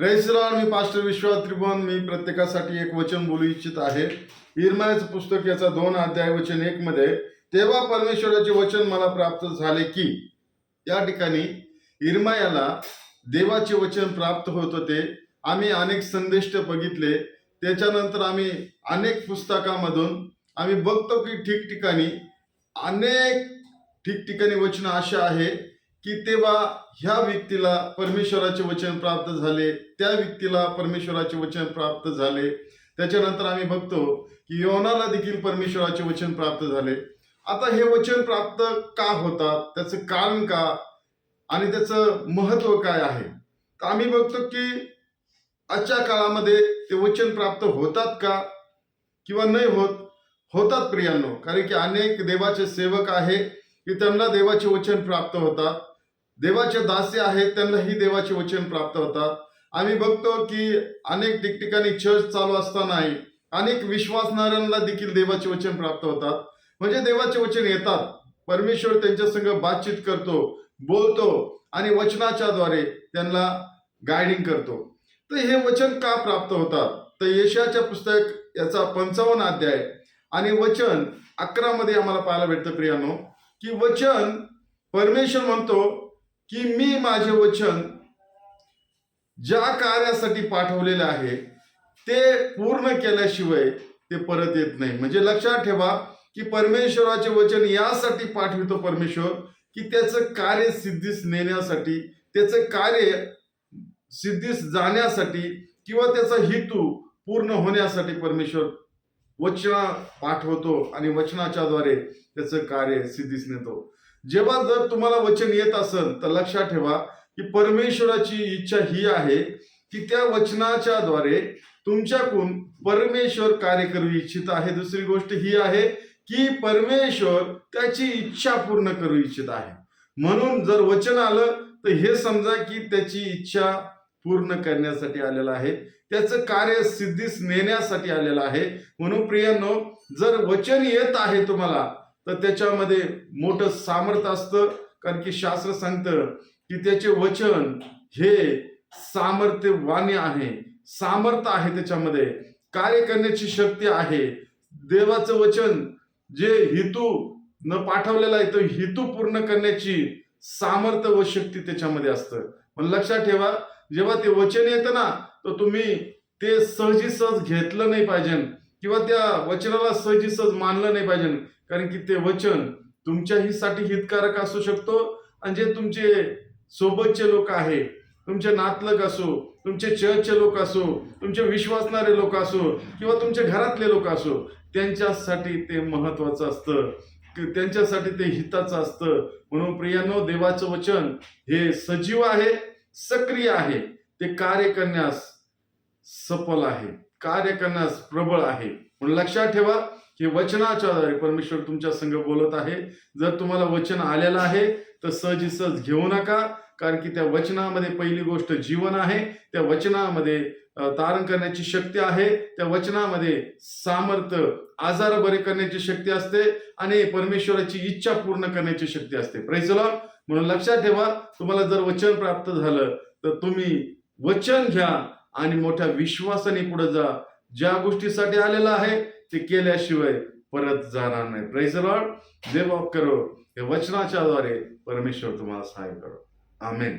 Praise lord. मी pastor Vishwas Tribhuvan. मी प्रत्येकासाठी एक वचन बोलू इच्छित आहे. इर्मियाचं पुस्तक याचा 2 अध्याय वचन 1 मध्ये, तेव्हा परमेश्वराचे वचन मला प्राप्त झाले की, या ठिकाणी इर्मियाला देवाचे वचन प्राप्त होत होते. आम्ही अनेक संदेश बघितले, त्याच्यानंतर आम्ही अनेक पुस्तकामधून आम्ही बघतो की ठिकठिकाणी ठिकठिकाणी वचन असे आहे की तेव्हा ह्या व्यक्तीला परमेश्वराचे वचन प्राप्त झाले, त्या व्यक्तीला परमेश्वराचे वचन प्राप्त झाले. त्याच्यानंतर आम्ही बघतो की योनाला देखील परमेश्वराचे वचन प्राप्त झाले. आता हे वचन प्राप्त का होतात, त्याचं कारण का आणि त्याचं महत्व काय आहे, तर आम्ही बघतो की आजच्या काळामध्ये ते वचन प्राप्त होतात का किंवा नाही होतात प्रियांनो. कारण की अनेक देवाचे सेवक आहे की त्यांना देवाचे वचन प्राप्त होतात. देवाचे दासी आहेत, त्यांनाही देवाचे वचन प्राप्त होतात. आम्ही बघतो की अनेक ठिकठिकाणी चर्च चालू असतानाही अनेक विश्वासणाऱ्यांना देखील देवाचे वचन प्राप्त होतात. म्हणजे देवाचे वचन येतात, परमेश्वर त्यांच्या संग बातचीत करतो, बोलतो आणि वचनाच्या द्वारे त्यांना गायडिंग करतो. तर हे वचन का प्राप्त होतात, तर यशायाच्या पुस्तक याचा 55 अध्याय आणि वचन 11 मध्ये आम्हाला पाहायला भेटतं प्रियानो, की वचन परमेश्वर म्हणतो की मी माझे वचन ज्या कार्यासाठी पाठवलेले आहे ते पूर्ण केल्याशिवाय ते परत येत नाही. म्हणजे लक्षात ठेवा की परमेश्वराचे वचन यासाठी पाठवितो परमेश्वर की त्याचं कार्य सिद्धीस नेण्यासाठी, त्याचं कार्य सिद्धीस जाण्यासाठी किंवा त्याचा हेतू पूर्ण होण्यासाठी परमेश्वर वचन पाठवतो आणि वचनाच्या द्वारे त्याचं कार्य सिद्धीस नेतो. जेव्हा जर तुम्हाला वचन येत असेल तर लक्षात ठेवा की परमेश्वराची इच्छा ही आहे की त्या वचनाच्या द्वारे तुमच्याकडून परमेश्वर कार्य करू इच्छित आहे. दुसरी गोष्ट ही आहे की परमेश्वर त्याची इच्छा पूर्ण करू इच्छित आहे. म्हणून जर वचन आलं तर हे समजा की त्याची इच्छा पूर्ण करण्यासाठी आलेला आहे, त्याचं कार्य सिद्धीस नेण्यासाठी आलेलं आहे. म्हणून प्रियांनो, जर वचन येत आहे तुम्हाला तर त्याच्यामध्ये मोठं सामर्थ्य असतं. कारण की शास्त्र सांगतं की त्याचे वचन हे सामर्थ्यवान आहे, सामर्थ्य आहे, त्याच्यामध्ये कार्य करण्याची शक्ती आहे. देवाचं वचन जे हेतू न पाठवलेला आहे तो हेतू पूर्ण करण्याची सामर्थ्य व शक्ती त्याच्यामध्ये असतं. पण लक्षात ठेवा, जेव्हा ते वचन येतं ना तर तुम्ही ते सहजीसहज घेतलं नाही पाहिजे किंवा त्या वचनाला सहजीसहज मानलं नाही पाहिजे. कारण की ते वचन तुमच्याहीसाठी हितकारक असू शकतो आणि जे तुमचे सोबतचे लोक आहे, तुमचे नातलग असो, तुमचे चर्चचे लोक असो, तुमचे विश्वासणारे लोक असो किंवा तुमच्या घरातले लोक असो, त्यांच्यासाठी ते महत्वाचं असतं, त्यांच्यासाठी ते हिताचं असतं. म्हणून प्रियांनो, देवाचं वचन हे सजीव आहे, सक्रिय आहे, ते कार्य करण्यास सफल आहे, कार्य करण्यास प्रबळ आहे. म्हणून लक्षात ठेवा की वचनाच्या द्वारे परमेश्वर तुमच्या संग बोलत आहे. जर तुम्हाला वचन आलेलं आहे तर सहजीसहज घेऊ नका. कारण की त्या वचनामध्ये पहिली गोष्ट जीवन आहे, त्या वचनामध्ये तारण करण्याची शक्ती आहे, त्या वचनामध्ये सामर्थ्य, आजार बरे करण्याची शक्ती असते आणि परमेश्वराची इच्छा पूर्ण करण्याची शक्ती असते. Praise the Lord. म्हणून लक्षात ठेवा, तुम्हाला जर वचन प्राप्त झालं तर तुम्ही वचन घ्या आणि मोठ्या विश्वासाने पुढे जा. ज्या गोष्टीसाठी आलेला आहे ते केल्याशिवाय परत जाणार नाही. Praise the Lord. देव करो, हे वचनाच्या द्वारे परमेश्वर तुम्हाला सहाय्य करो. आमेन.